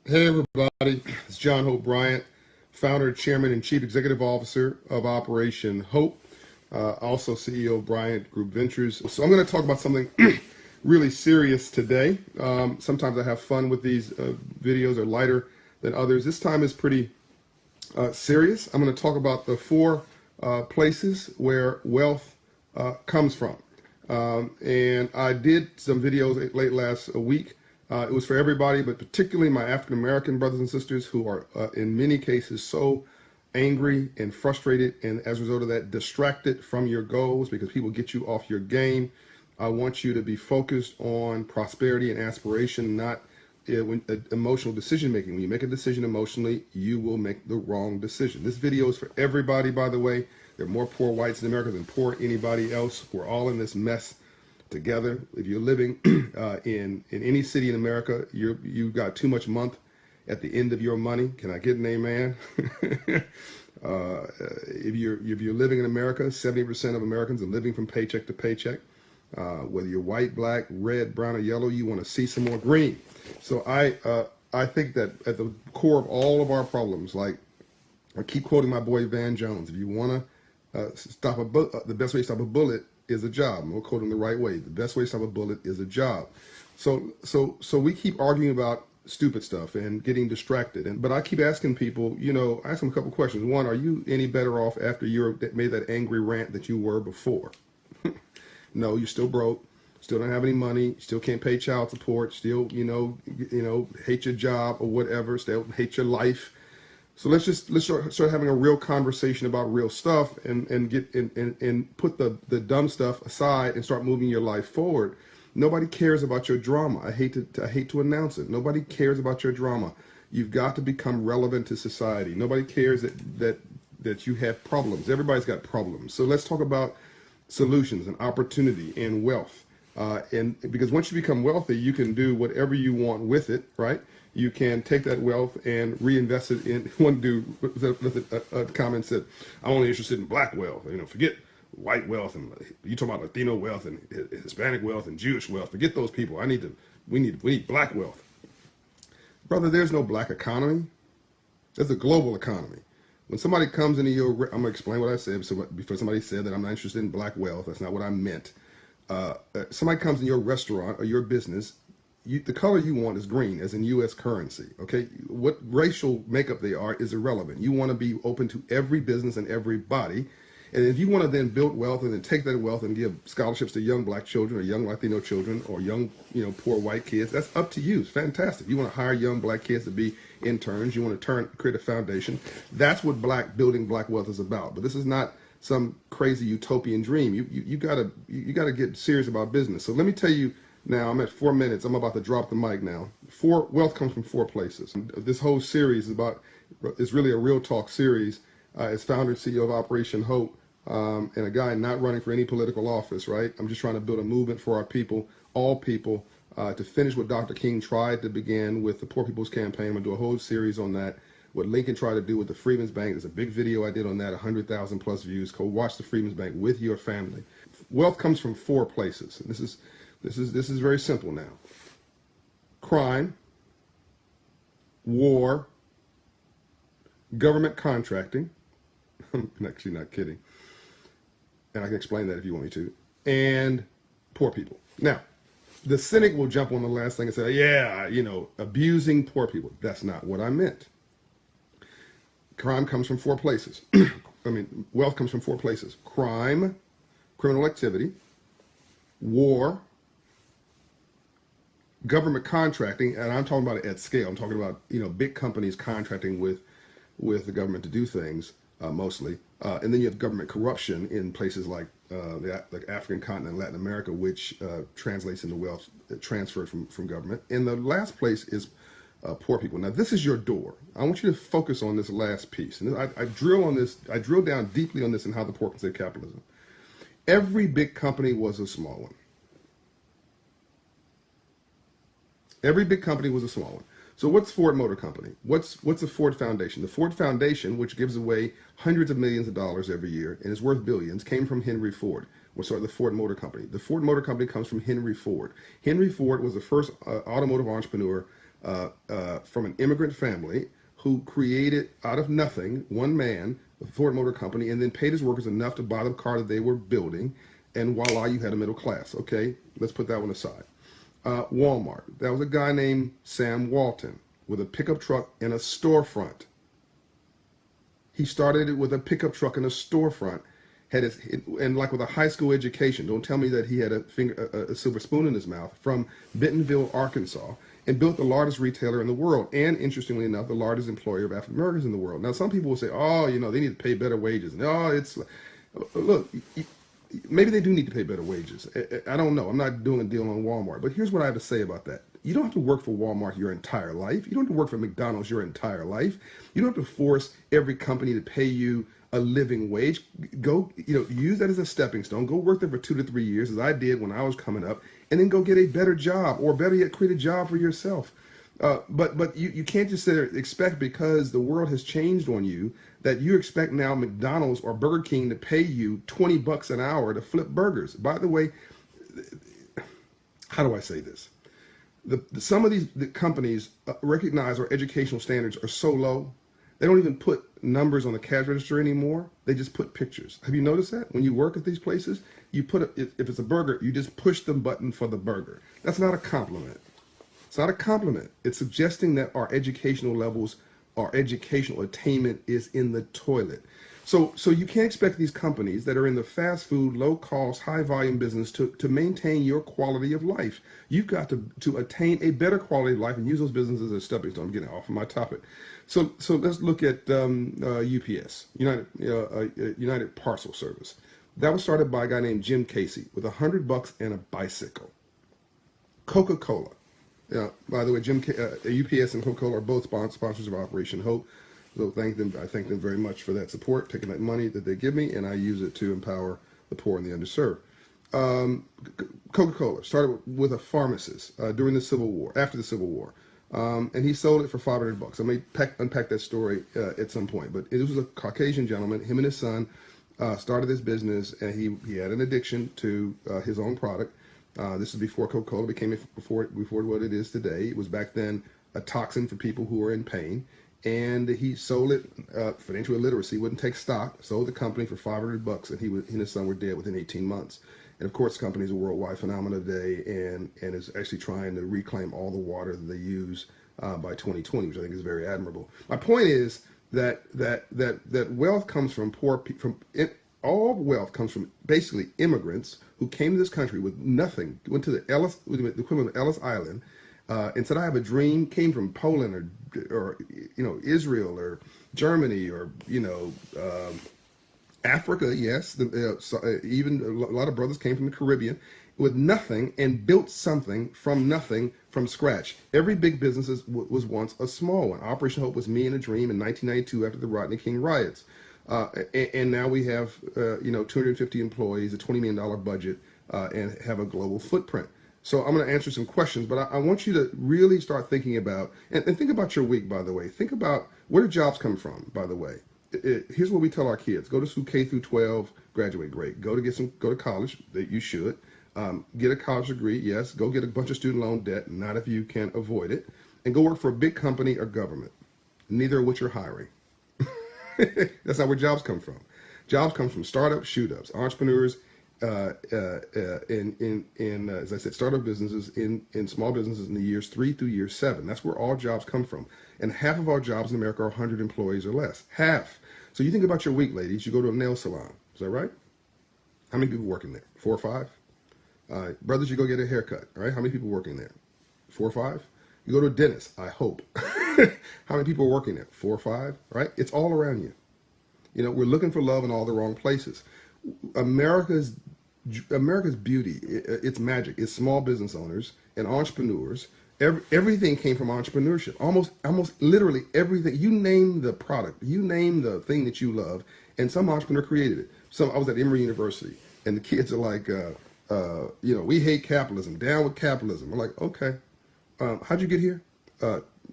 Hey everybody, it's John Hope Bryant, founder, chairman, and chief executive officer of Operation Hope, also CEO of Bryant Group Ventures. So I'm going to talk about something really serious today. Sometimes I have fun with these videos, are lighter than others. This time is pretty serious. I'm going to talk about the four places where wealth comes from. And I did some videos late last week. It was for everybody, but particularly my African-American brothers and sisters who are, in many cases, so angry and frustrated, and as a result of that, distracted from your goals because people get you off your game. I want you to be focused on prosperity and aspiration, not emotional decision making. When you make a decision emotionally, you will make the wrong decision. This video is for everybody, by the way. There are more poor whites in America than poor anybody else. We're all in this mess together. If you're living in any city in America, you've got too much month at the end of your money. Can I get an amen? If you're living in America, 70% of Americans are living from paycheck to paycheck. Whether you're white, black, red, brown, or yellow, you want to see some more green. So I think that at the core of all of our problems, like I keep quoting my boy Van Jones, if you want to stop the best way to stop a bullet is a job. I'm going to quote him the right way. The best way to stop a bullet is a job. So we keep arguing about stupid stuff and getting distracted. But I keep asking people, I ask them a couple questions. One, are you any better off after you made that angry rant that you were before? No, you're still broke. Still don't have any money. Still can't pay child support. Still, hate your job or whatever. Still hate your life. So let's start having a real conversation about real stuff and put the dumb stuff aside and start moving your life forward. Nobody cares about your drama. I hate to announce it. Nobody cares about your drama. You've got to become relevant to society. Nobody cares that you have problems. Everybody's got problems. So let's talk about solutions and opportunity and wealth. And because once you become wealthy, you can do whatever you want with it, right? You can take that wealth and reinvest it in. One dude with a comment said, "I'm only interested in black wealth. Forget white wealth, and you talk about Latino wealth and Hispanic wealth and Jewish wealth. Forget those people. We need black wealth." Brother, there's no black economy. There's a global economy. When somebody comes into I'm gonna explain what I said. So before somebody said that I'm not interested in black wealth, that's not what I meant. Somebody comes in your restaurant or your business. The color you want is green, as in U.S. currency, okay? What racial makeup they are is irrelevant. You want to be open to every business and everybody. And if you want to then build wealth and then take that wealth and give scholarships to young black children or young Latino children or young, poor white kids, that's up to you. It's fantastic. You want to hire young black kids to be interns. You want to create a foundation. That's what building black wealth is about. But this is not some crazy utopian dream. You gotta get serious about business. So let me tell you. Now, I'm at 4 minutes. I'm about to drop the mic now. Wealth comes from four places. This whole series is really a real talk series. As founder and CEO of Operation Hope, and a guy not running for any political office, right? I'm just trying to build a movement for our people, all people, to finish what Dr. King tried to begin with the Poor People's Campaign. I'm going to do a whole series on that. What Lincoln tried to do with the Freedmen's Bank. There's a big video I did on that, 100,000 plus views. Go watch the Freedmen's Bank with your family. Wealth comes from four places. And this is very simple now. Crime, war, government contracting. I'm actually not kidding. And I can explain that if you want me to. And poor people. Now, the cynic will jump on the last thing and say, yeah, abusing poor people. That's not what I meant. Crime comes from four places. Wealth comes from four places. Crime, criminal activity, war, government contracting, and I'm talking about it at scale. I'm talking about big companies contracting with the government to do things mostly, and then you have government corruption in places like the African continent, Latin America, which translates into wealth transferred from government. And the last place is poor people. Now this is your door. I want you to focus on this last piece, and I drill down deeply on this and how the poor can save capitalism. Every big company was a small one. Every big company was a small one. So what's Ford Motor Company? What's the Ford Foundation? The Ford Foundation, which gives away hundreds of millions of dollars every year and is worth billions, came from Henry Ford. The Ford Motor Company. The Ford Motor Company comes from Henry Ford. Henry Ford was the first automotive entrepreneur from an immigrant family who created out of nothing, one man, a Ford Motor Company, and then paid his workers enough to buy the car that they were building, and voila, you had a middle class. Okay, let's put that one aside. Walmart, that was a guy named Sam Walton with a pickup truck and a storefront. He started it with a pickup truck and a storefront, had his, and like with a high school education. Don't tell me that he had a silver spoon in his mouth, from Bentonville, Arkansas, and built the largest retailer in the world, and interestingly enough, the largest employer of African Americans in the world. Now, some people will say, "Oh, you know, they need to pay better wages." And, oh, it's look. Maybe they do need to pay better wages. I don't know. I'm not doing a deal on Walmart, but here's what I have to say about that. You don't have to work for Walmart your entire life. You don't have to work for McDonald's your entire life. You don't have to force every company to pay you a living wage. Go, use that as a stepping stone. Go work there for 2 to 3 years, as I did when I was coming up, and then go get a better job, or better yet, create a job for yourself. But you can't just sit there and expect, because the world has changed on you, that you expect now McDonald's or Burger King to pay you $20 an hour to flip burgers. By the way, how do I say this? Some of these companies recognize our educational standards are so low, they don't even put numbers on the cash register anymore. They just put pictures. Have you noticed that? When you work at these places, you put if it's a burger, you just push the button for the burger. That's not a compliment. It's not a compliment. It's suggesting that our educational levels, our educational attainment is in the toilet. So you can't expect these companies that are in the fast food, low cost, high volume business to maintain your quality of life. You've got to attain a better quality of life and use those businesses as stepping stones. I'm getting off of my topic. So let's look at UPS, United Parcel Service. That was started by a guy named Jim Casey with $100 and a bicycle. Coca-Cola. By the way, UPS and Coca-Cola are both sponsors of Operation Hope. So I thank them very much for that support, taking that money that they give me, and I use it to empower the poor and the underserved. Coca-Cola started with a pharmacist during the Civil War, after the Civil War, and he sold it for $500. I may unpack that story at some point, but it was a Caucasian gentleman. Him and his son started this business, and he had an addiction to his own product. This is before Coca-Cola became before what it is today. It was back then a toxin for people who were in pain. And he sold it, financial illiteracy, wouldn't take stock, sold the company for $500, and he and his son were dead within 18 months. And of course, the company is a worldwide phenomenon today, and is actually trying to reclaim all the water that they use by 2020, which I think is very admirable. My point is that wealth comes from all wealth comes from basically immigrants who came to this country with nothing, went to the equivalent of Ellis Island, and said, I have a dream, came from Poland or Israel or Germany or Africa. Yes, even a lot of brothers came from the Caribbean with nothing and built something from nothing, from scratch. Every big business was once a small one. Operation Hope was me in a dream in 1992 after the Rodney King riots. And now we have 250 employees, a $20 million budget, and have a global footprint. So I'm going to answer some questions, but I want you to really start thinking about, and think about your week, by the way. Think about, where do jobs come from, by the way? Here's what we tell our kids. Go to school K through 12, graduate, great. Go to college, that you should. Get a college degree, yes. Go get a bunch of student loan debt, not if you can avoid it. And go work for a big company or government, neither of which you're hiring. That's not where jobs come from. Jobs come from startups, shoot-ups, entrepreneurs, as I said, startup businesses, in small businesses in the years 3 through year 7. That's where all jobs come from. And half of our jobs in America are 100 employees or less. Half. So you think about your week, ladies. You go to a nail salon. Is that right? How many people working there? 4 or 5? Brothers, you go get a haircut. All right? How many people working there? 4 or 5? You go to a dentist, I hope. How many people are working there? 4 or 5? Right? It's all around you. We're looking for love in all the wrong places. America's beauty, its magic, is small business owners and entrepreneurs. Everything came from entrepreneurship. Almost literally everything. You name the product, you name the thing that you love, and some entrepreneur created it. I was at Emory University, and the kids are like, we hate capitalism, down with capitalism. I'm like, okay, how'd you get here?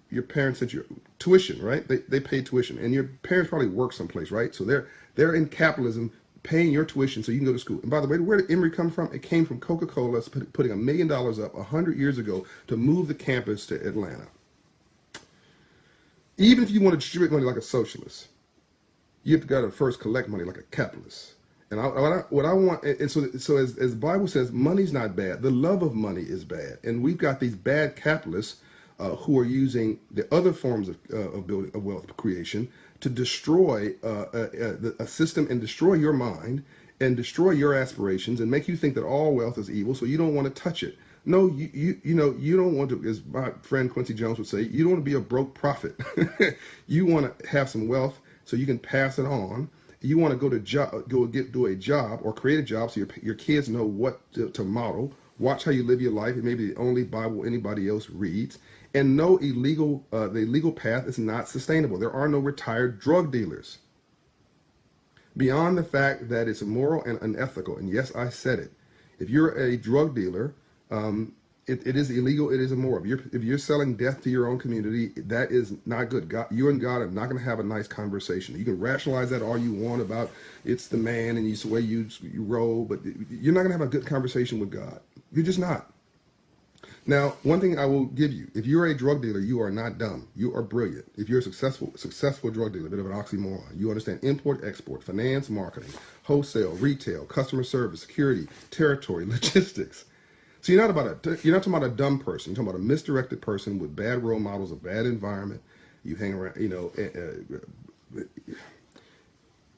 Your parents sent you tuition, right? They paid tuition, and your parents probably work someplace, right? So they're in capitalism, paying your tuition so you can go to school. And by the way, where did Emory come from? It came from Coca-Cola putting $1 million up 100 years ago to move the campus to Atlanta. Even if you want to distribute money like a socialist, you have got to first collect money like a capitalist. And what I want, and so as the Bible says, money's not bad. The love of money is bad, and we've got these bad capitalists who are using the other forms of building of wealth creation to destroy a system and destroy your mind and destroy your aspirations and make you think that all wealth is evil, so you don't want to touch it. No, you know, you don't want to, as my friend Quincy Jones would say, you don't want to be a broke prophet. You want to have some wealth so you can pass it on. You want to do a job or create a job so your kids know what to model. Watch how you live your life. It may be the only Bible anybody else reads. And no the legal path is not sustainable. There are no retired drug dealers. Beyond the fact that it's immoral and unethical, and yes, I said it. If you're a drug dealer, it is illegal. It is immoral. If you're selling death to your own community, that is not good. You and God are not going to have a nice conversation. You can rationalize that all you want about it's the man and it's the way you roll, but you're not going to have a good conversation with God. You're just not. Now, one thing I will give you: if you're a drug dealer, you are not dumb. You are brilliant. If you're a successful drug dealer, a bit of an oxymoron. You understand import, export, finance, marketing, wholesale, retail, customer service, security, territory, logistics. So you're not talking about a dumb person. You're talking about a misdirected person with bad role models, a bad environment. You hang around,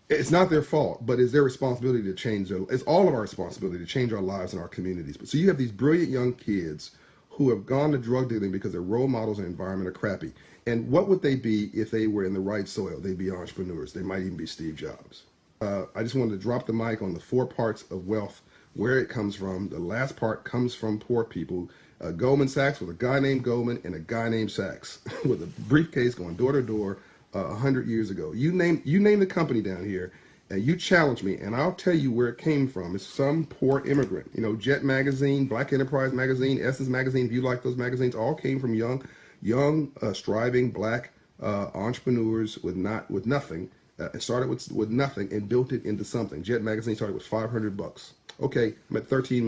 it's not their fault, but it's their responsibility to change. It's all of our responsibility to change our lives and our communities. But so you have these brilliant young kids who have gone to drug dealing because their role models and environment are crappy. And what would they be if they were in the right soil? They'd be entrepreneurs. They might even be Steve Jobs. I just wanted to drop the mic on the 4 parts of wealth, where it comes from. The last part comes from poor people. Goldman Sachs, with a guy named Goldman and a guy named Sachs with a briefcase going door to door 100 years ago. You name the company down here, and you challenge me, and I'll tell you where it came from. It's some poor immigrant. Jet Magazine, Black Enterprise Magazine, Essence Magazine, if you like those magazines, all came from young striving black entrepreneurs with nothing. It started with nothing and built it into something. Jet Magazine started with $500. Okay, I'm at 13